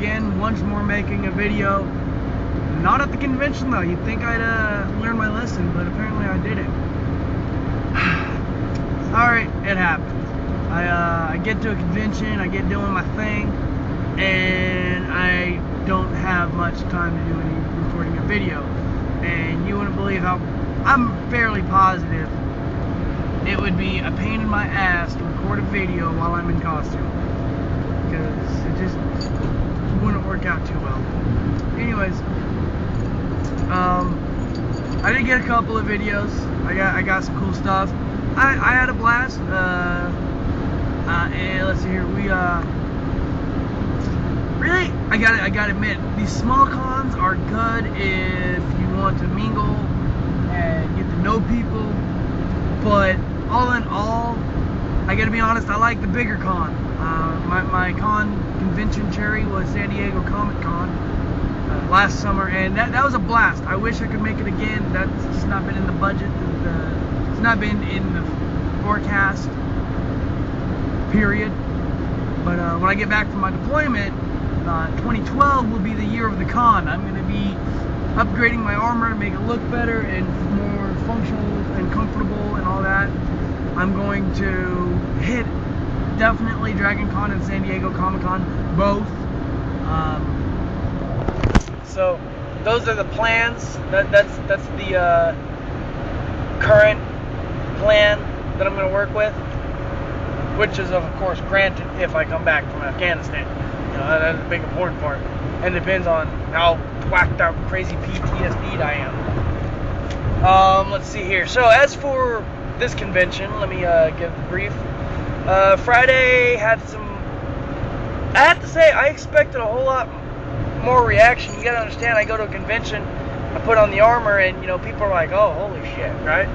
again, once more making a video. Not at the convention though. You'd think I'd learn my lesson, but apparently I didn't. Alright, it happened. I get to a convention, I get doing my thing, and I don't have much time to do any recording a video. And you wouldn't believe how, I'm fairly positive it would be a pain in my ass to record a video while I'm in costume. Because it just wouldn't work out too well. Anyways, I did get a couple of videos. I got some cool stuff. I had a blast. And let's see here. We really, I gotta admit, these small cons are good if you want to mingle and get to know people. But all in all, I gotta be honest, I like the bigger con. My convention cherry was San Diego Comic Con last summer, and that was a blast. I wish I could make it again. That's just not been in the budget. It's not been in the forecast, period. But when I get back from my deployment, 2012 will be the year of the con. I'm going to be upgrading my armor to make it look better and more functional and comfortable and all that. I'm going to hit definitely Dragon Con and San Diego Comic Con, both. So those are the plans. That's the current plan that I'm going to work with, which is of course granted if I come back from Afghanistan. You know, that's a big important part, and depends on how whacked out, crazy PTSD'd I am. Let's see here. So as for this convention, let me give the brief. Friday had some. I have to say, I expected a whole lot more reaction. You gotta understand, I go to a convention, I put on the armor, and you know, people are like, "Oh, holy shit!" Right?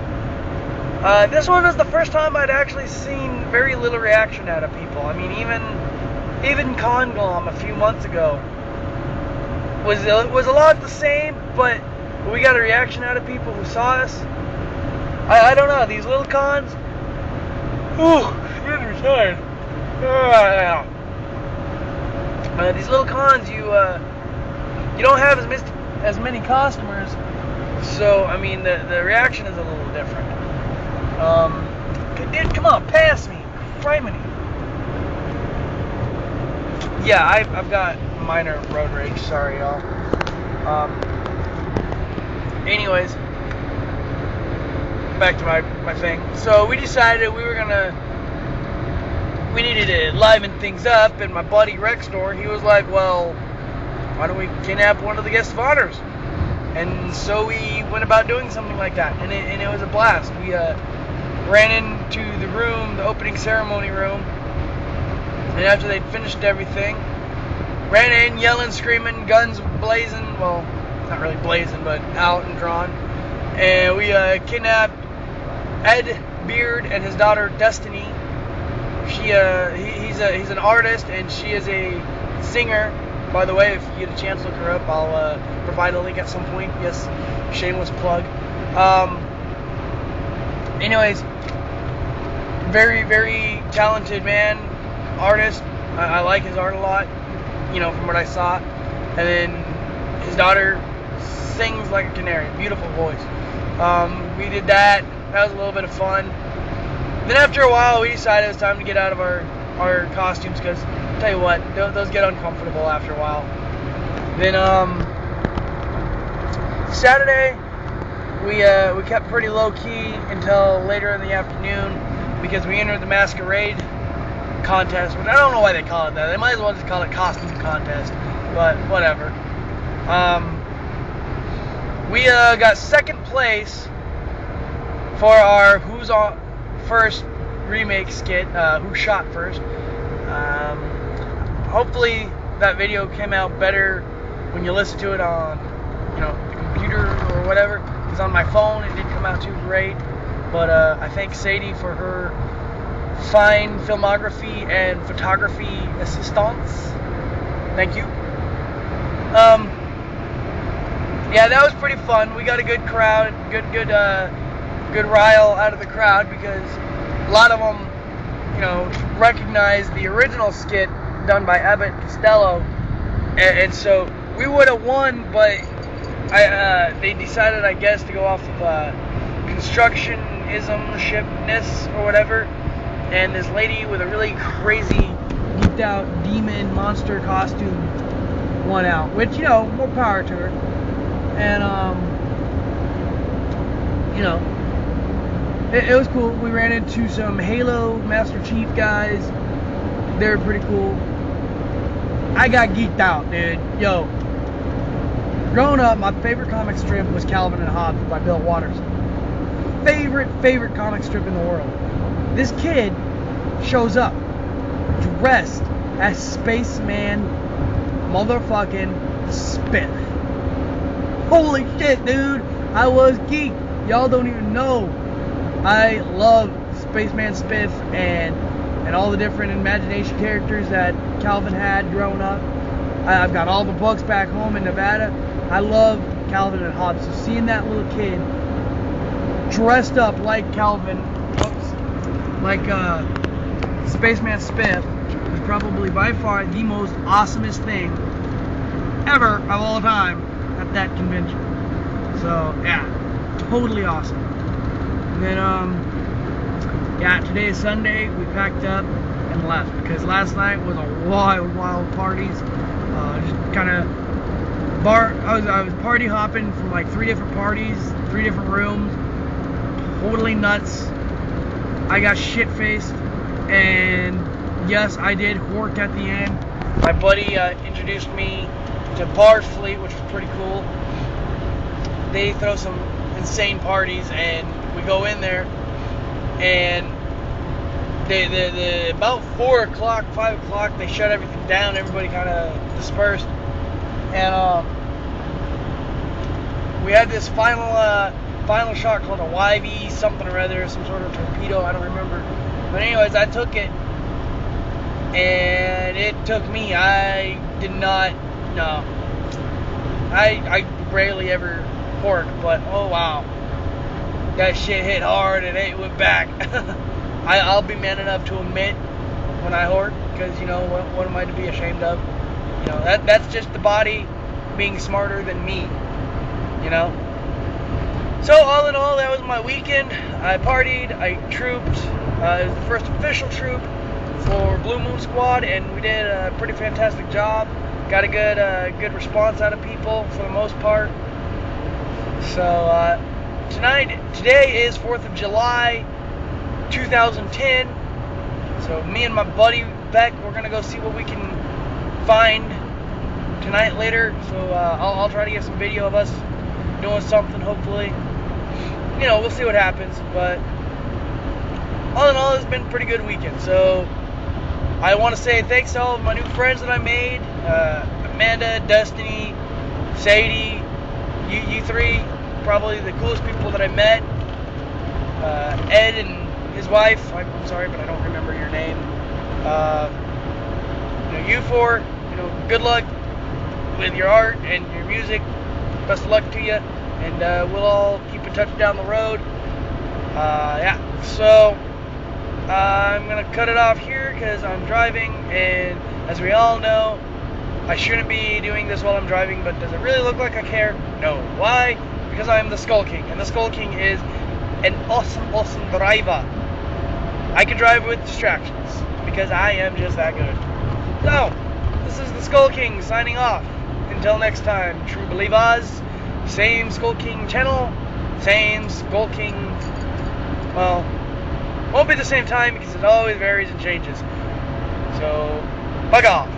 This one was the first time I'd actually seen very little reaction out of people. I mean, even ConGlom a few months ago was a lot the same, but we got a reaction out of people who saw us. I don't know, these little cons. Ooh, getting retired. These little cons, you don't have as many customers, so I mean the reaction is a little different. Dude, come on, pass me, criminy. Yeah, I've got minor road rage. Sorry, y'all. Anyways, back to my thing. So we decided we needed to liven things up, and my buddy Rextor, he was like, well, why don't we kidnap one of the guest of honors? And so we went about doing something like that, and it was a blast. We ran into the room, the opening ceremony room, and after they'd finished everything, ran in yelling, screaming, guns blazing, well, not really blazing, but out and drawn, and we kidnapped Ed Beard and his daughter Destiny. He's an artist, and she is a singer. By the way, if you get a chance, look her up. I'll provide a link at some point. Yes, shameless plug. Anyways, very, very talented man, artist. I like his art a lot, you know, from what I saw. And then his daughter sings like a canary, beautiful voice. We did that. That was a little bit of fun. Then after a while, we decided it was time to get out of our costumes, because I'll tell you what, those get uncomfortable after a while. Then Saturday, we kept pretty low key until later in the afternoon, because we entered the masquerade contest, which I don't know why they call it that. They might as well just call it costume contest, but whatever. We got second place for our Who's On First remake skit, Who Shot First. Hopefully that video came out better when you listen to it on, you know, the computer or whatever, because on my phone it didn't come out too great. But I thank Sadie for her fine filmography and photography assistance. Thank you. Yeah, that was pretty fun. We got a good crowd, good rile out of the crowd, because a lot of them, you know, recognized the original skit done by Abbott Costello and so we would have won, but they decided, I guess, to go off of constructionism-shipness or whatever. And this lady with a really crazy, geeked out demon monster costume won out, which, you know, more power to her. And you know, it was cool. We ran into some Halo Master Chief guys. They were pretty cool. I got geeked out, dude. Yo, growing up, my favorite comic strip was Calvin and Hobbes by Bill Watterson. Favorite comic strip in the world. This kid shows up dressed as Spaceman motherfucking Spiff. Holy shit, dude. I was geeked. Y'all don't even know. I love Spaceman Spiff and all the different imagination characters that Calvin had growing up. I've got all the books back home in Nevada. I love Calvin and Hobbes. So seeing that little kid dressed up like Calvin, like Spaceman Spiff, was probably by far the most awesomest thing ever of all time at that convention. So yeah, totally awesome. And then yeah, today is Sunday. We packed up and left because last night was a wild parties. Just kind of I was party hopping from like 3 different parties, 3 different rooms. Totally nuts. I got shit faced, and yes, I did work at the end. My buddy introduced me to Bar's Fleet, which was pretty cool. They throw some insane parties, and we go in there, and they about 4 o'clock, 5 o'clock, they shut everything down. Everybody kind of dispersed, and we had this final shot called a YV something or other, some sort of torpedo, I don't remember. But anyways, I took it, and it took me. I did not, no. I rarely ever pork, but oh wow. That shit hit hard and it went back. I'll be man enough to admit when I hork, because, you know, what am I to be ashamed of? You know, that's just the body being smarter than me, you know? So all in all, that was my weekend. I partied, I trooped. It was the first official troop for Blue Moon Squad, and we did a pretty fantastic job. Got a good response out of people for the most part. So today is 4th of July, 2010. So me and my buddy Beck, we're gonna go see what we can find tonight later. So I'll try to get some video of us doing something, hopefully. You know, we'll see what happens, but all in all, it's been a pretty good weekend. So I want to say thanks to all of my new friends that I made, Amanda, Destiny, Sadie, you 3, probably the coolest people that I met. Ed and his wife, I'm sorry, but I don't remember your name. You know, you 4, you know, good luck with your art and your music. Best of luck to you, and we'll all keep in touch down the road. Yeah, so I'm gonna cut it off here because I'm driving, and as we all know, I shouldn't be doing this while I'm driving, but does it really look like I care? No. Why? Because I'm the Skull King, and the Skull King is an awesome driver. I can drive with distractions because I am just that good. So, this is the Skull King signing off. Until next time, true believers, same Skull King channel, same Skull King, well, won't be the same time because it always varies and changes. So, bug off.